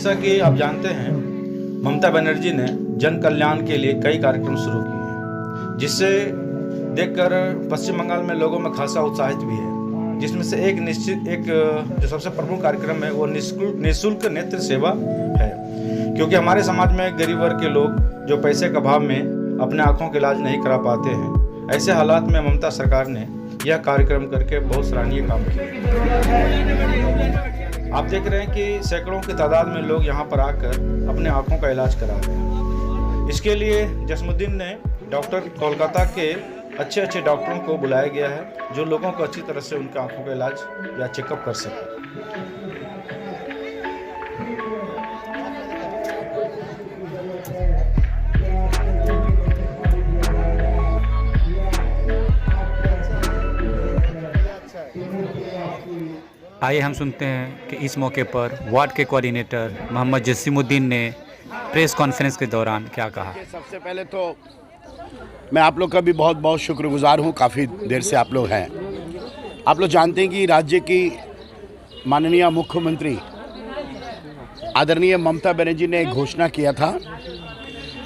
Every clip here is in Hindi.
जैसा कि आप जानते हैं, ममता बनर्जी ने जन कल्याण के लिए कई कार्यक्रम शुरू किए हैं, जिससे देखकर पश्चिम बंगाल में लोगों में खासा उत्साहित भी है। जिसमें से एक जो सबसे प्रमुख कार्यक्रम है वो निःशुल्क नेत्र सेवा है, क्योंकि हमारे समाज में गरीब वर्ग के लोग जो पैसे के अभाव में अपने आँखों का इलाज नहीं करा पाते हैं, ऐसे हालात में ममता सरकार ने यह कार्यक्रम करके बहुत सराहनीय काम किया। आप देख रहे हैं कि सैकड़ों की तादाद में लोग यहाँ पर आकर अपने आँखों का इलाज करा रहे हैं। इसके लिए जसमुद्दीन ने डॉक्टर कोलकाता के अच्छे डॉक्टरों को बुलाया गया है, जो लोगों को अच्छी तरह से उनके आँखों का इलाज या चेकअप कर सके। आइए हम सुनते हैं कि इस मौके पर वार्ड के कोऑर्डिनेटर मोहम्मद जसीमुद्दीन ने प्रेस कॉन्फ्रेंस के दौरान क्या कहा। सबसे पहले तो मैं आप लोग का भी बहुत बहुत शुक्रगुजार हूँ। काफ़ी देर से आप लोग हैं। आप लोग जानते हैं कि राज्य की माननीय मुख्यमंत्री आदरणीय ममता बनर्जी ने एक घोषणा किया था।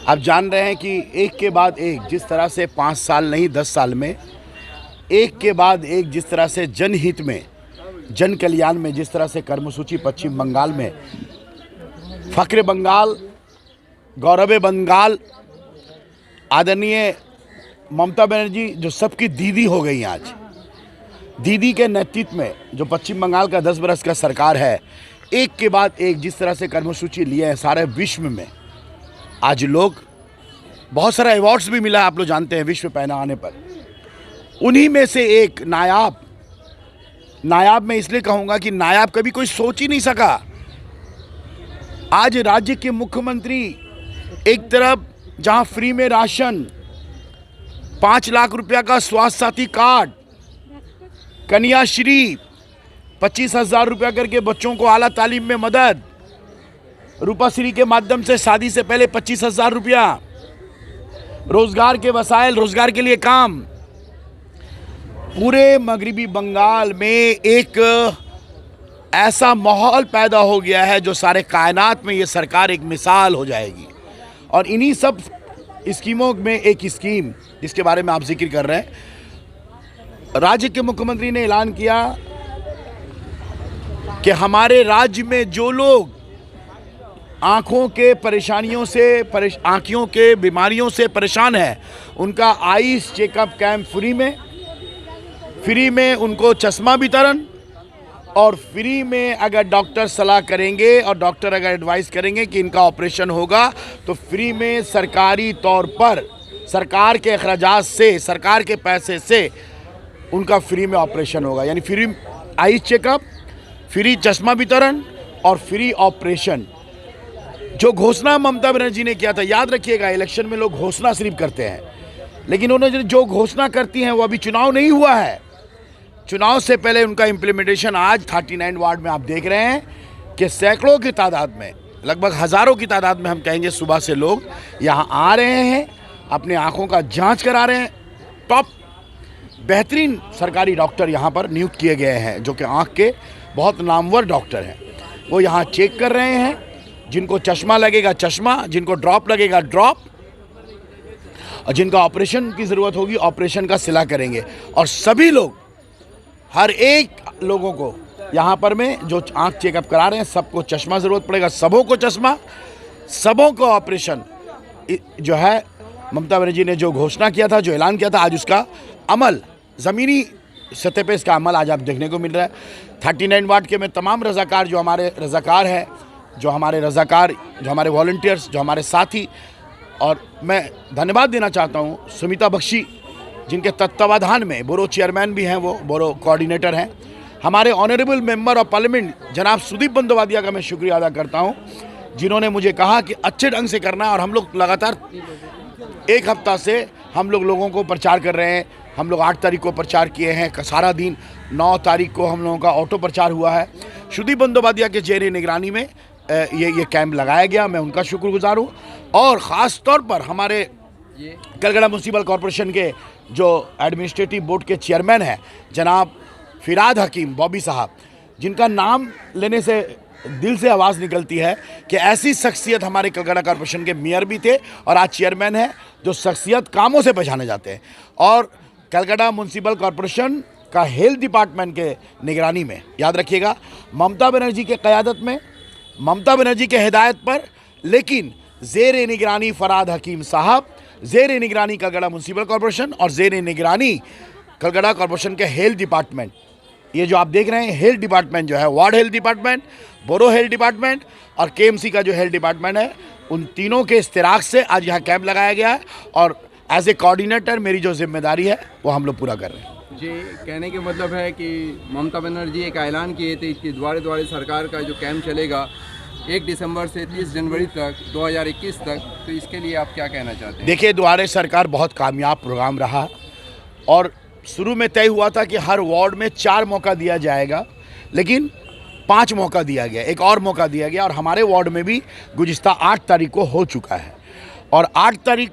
आप जान रहे हैं कि एक के बाद एक जिस तरह से 5 साल नहीं 10 साल में एक के बाद एक जिस तरह से जनहित में, जन कल्याण में, जिस तरह से कर्मसूची पश्चिम बंगाल में, फ़ख्र बंगाल, गौरव बंगाल, आदरणीय ममता बनर्जी जो सबकी दीदी हो गई आज, दीदी के नेतृत्व में जो पश्चिम बंगाल का 10 बरस का सरकार है, एक के बाद एक जिस तरह से कर्मसूची लिए हैं सारे विश्व में। आज लोग बहुत सारा अवार्ड्स भी मिला है, आप लोग जानते हैं, विश्व पहना आने पर। उन्हीं में से एक नायाब मैं इसलिए कहूँगा कि नायाब कभी कोई सोच ही नहीं सका। आज राज्य के मुख्यमंत्री एक तरफ जहाँ फ्री में राशन, 5 लाख रुपया का स्वास्थ्य साथी कार्ड, कन्याश्री, 25,000 रुपया करके बच्चों को आला तालीम में मदद, रूपाश्री के माध्यम से शादी से पहले 25,000 रुपया, रोजगार के वसाइल, रोजगार के लिए काम। पूरे मगरबी बंगाल में एक ऐसा माहौल पैदा हो गया है जो सारे कायनात में ये सरकार एक मिसाल हो जाएगी। और इन्हीं सब स्कीमों में एक स्कीम जिसके बारे में आप जिक्र कर रहे हैं, राज्य के मुख्यमंत्री ने ऐलान किया कि हमारे राज्य में जो लोग आँखों के परेशानियों से, आँखों के बीमारियों से परेशान हैं, उनका आईज चेकअप कैंप फ्री में उनको चश्मा वितरण, और फ्री में अगर डॉक्टर सलाह करेंगे और डॉक्टर अगर एडवाइस करेंगे कि इनका ऑपरेशन होगा तो फ्री में सरकारी तौर पर सरकार के अखराजात से, सरकार के पैसे से उनका फ्री में ऑपरेशन होगा। यानी फ्री आईज चेकअप, फ्री चश्मा वितरण और फ्री ऑपरेशन। जो घोषणा ममता बनर्जी ने किया था, याद रखिएगा, इलेक्शन में लोग घोषणा सिर्फ करते हैं, लेकिन उन्होंने जो घोषणा करती हैं वो अभी चुनाव नहीं हुआ है। चुनाव से पहले उनका इम्प्लीमेंटेशन आज 39 वार्ड में आप देख रहे हैं कि सैकड़ों की तादाद में, लगभग हज़ारों की तादाद में हम कहेंगे, सुबह से लोग यहाँ आ रहे हैं, अपने आँखों का जांच करा रहे हैं। टॉप बेहतरीन सरकारी डॉक्टर यहाँ पर नियुक्त किए गए हैं, जो कि आँख के बहुत नामवर डॉक्टर हैं। वो यहाँ चेक कर रहे हैं, जिनको चश्मा लगेगा चश्मा, जिनको ड्रॉप लगेगा ड्रॉप, और जिनका ऑपरेशन की ज़रूरत होगी ऑपरेशन का सिला करेंगे। और सभी लोग, हर एक लोगों को यहाँ पर में जो आँख चेकअप करा रहे हैं, सबको चश्मा ज़रूरत पड़ेगा, सबों को चश्मा, सबों को ऑपरेशन। जो है ममता बनर्जी ने जो घोषणा किया था, जो ऐलान किया था, आज उसका अमल ज़मीनी सतह पे इसका अमल आज आप देखने को मिल रहा है। 39 वार्ड के में तमाम रज़ाकार, जो हमारे रज़ाकार हैं, जो हमारे वॉलंटियर्स, जो हमारे साथी, और मैं धन्यवाद देना चाहता हूँ सुमिता बख्शी, जिनके तत्वावधान में बोरो चेयरमैन भी हैं, वो बोरो कोऑर्डिनेटर हैं। हमारे ऑनरेबल मेंबर ऑफ पार्लियामेंट जनाब सुदीप बंदोपाध्याय का मैं शुक्रिया अदा करता हूं, जिन्होंने मुझे कहा कि अच्छे ढंग से करना है। और हम लोग लगातार 1 हफ्ता से हम लोगों को प्रचार कर रहे हैं। हम लोग 8 तारीख को प्रचार किए हैं, सारा दिन। 9 तारीख को हम लोगों का ऑटो प्रचार हुआ है। सुदीप बंदोपाध्याय के जेर निगरानी में ये कैंप लगाया गया, मैं उनका शुक्रगुजार हूँ। और ख़ास तौर पर हमारे कलगड़ा म्यूनसिपल कॉरपोरेशन के जो एडमिनिस्ट्रेटिव बोर्ड के चेयरमैन हैं जनाब फिराद हकीम बॉबी साहब, जिनका नाम लेने से दिल से आवाज़ निकलती है कि ऐसी शख्सियत हमारे कलकत्ता कॉरपोरेशन के मेयर भी थे और आज चेयरमैन है, जो शख्सियत कामों से पहचाने जाते हैं। और कलकत्ता म्यूनसिपल कॉरपोरेशन का हेल्थ डिपार्टमेंट के निगरानी में, याद रखिएगा, ममता बनर्जी के क़यादत में, ममता बनर्जी के हिदायत पर, लेकिन ज़ेर निगरानी फराद हकीम साहब, ज़ेर निगरानी कलकत्ता म्यूनसिपल कॉरपोरेशन और ज़ेर निगरानी कलकत्ता कॉरपोरेशन के हेल्थ डिपार्टमेंट, ये जो आप देख रहे हैं हेल्थ डिपार्टमेंट जो है, वार्ड हेल्थ डिपार्टमेंट, बोरो हेल्थ डिपार्टमेंट और केएमसी का जो हेल्थ डिपार्टमेंट है, उन तीनों के इश्तिराक से आज यहाँ कैंप लगाया गया है और एज ए कोऑर्डिनेटर मेरी जो जिम्मेदारी है वो हम लोग पूरा कर रहे हैं। जी, कहने के मतलब है कि ममता बनर्जी एक ऐलान किए थे कि द्वारे द्वारे सरकार का जो कैंप चलेगा 1 दिसंबर से 30 जनवरी तक 2021 तक, तो इसके लिए आप क्या कहना चाहते हैं? देखिए, द्वारे सरकार बहुत कामयाब प्रोग्राम रहा और शुरू में तय हुआ था कि हर वार्ड में 4 मौका दिया जाएगा, लेकिन 5 मौका दिया गया, एक और मौका दिया गया और हमारे वार्ड में भी गुज़िश्ता 8 तारीख को हो चुका है। और 8 तारीख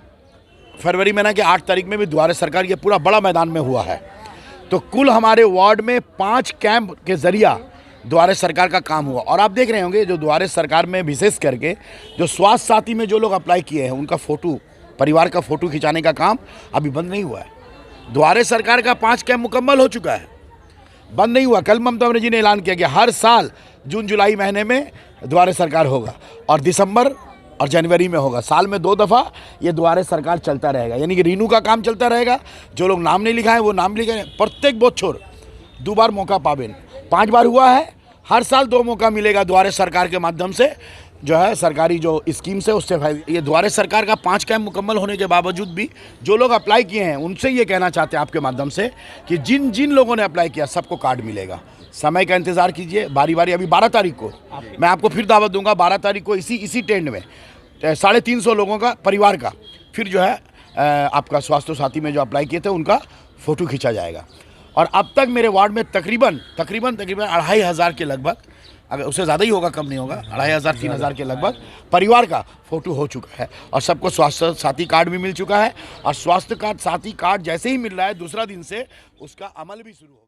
फरवरी महीना के 8 तारीख में भी द्वारे सरकार ये पूरा बड़ा मैदान में हुआ है। तो कुल हमारे वार्ड में 5 कैंप के ज़रिया द्वारे सरकार का काम हुआ। और आप देख रहे होंगे जो द्वारे सरकार में विशेष करके जो स्वास्थ्य साथी में जो लोग अप्लाई किए हैं उनका फ़ोटो, परिवार का फ़ोटो खिंचाने का काम अभी बंद नहीं हुआ है। द्वारे सरकार का 5 कैंप मुकम्मल हो चुका है, बंद नहीं हुआ। कल ममता बनर्जी ने ऐलान किया कि हर साल जून जुलाई महीने में द्वारे सरकार होगा और दिसंबर और जनवरी में होगा। साल में 2 दफ़ा ये द्वारे सरकार चलता रहेगा, यानी कि रीनू का काम चलता रहेगा। जो लोग नाम नहीं लिखाए वो नाम लिखाए। प्रत्येक बोछोर 2 बार मौका पाबेन, 5 बार हुआ है। हर साल 2 मौका मिलेगा द्वारे सरकार के माध्यम से, जो है सरकारी जो स्कीम से उससे ये द्वारे सरकार का 5 कैंप मुकम्मल होने के बावजूद भी जो लोग अप्लाई किए हैं उनसे ये कहना चाहते हैं आपके माध्यम से कि जिन जिन लोगों ने अप्लाई किया सबको कार्ड मिलेगा। समय का इंतज़ार कीजिए, बारी बारी। अभी 12 तारीख को मैं आपको फिर दावत दूंगा, 12 तारीख को इसी टेंट में 350 लोगों का परिवार का फिर जो है आपका स्वास्थ्य साथी में जो अप्लाई किए थे उनका फ़ोटो खींचा जाएगा। और अब तक मेरे वार्ड में तकरीबन 2500 के लगभग, अगर उससे ज़्यादा ही होगा, कम नहीं होगा, 2500-3000 के लगभग परिवार का फ़ोटो हो चुका है और सबको स्वास्थ्य साथी कार्ड भी मिल चुका है। और स्वास्थ्य कार्ड साथी कार्ड जैसे ही मिल रहा है दूसरा दिन से उसका अमल भी शुरू हो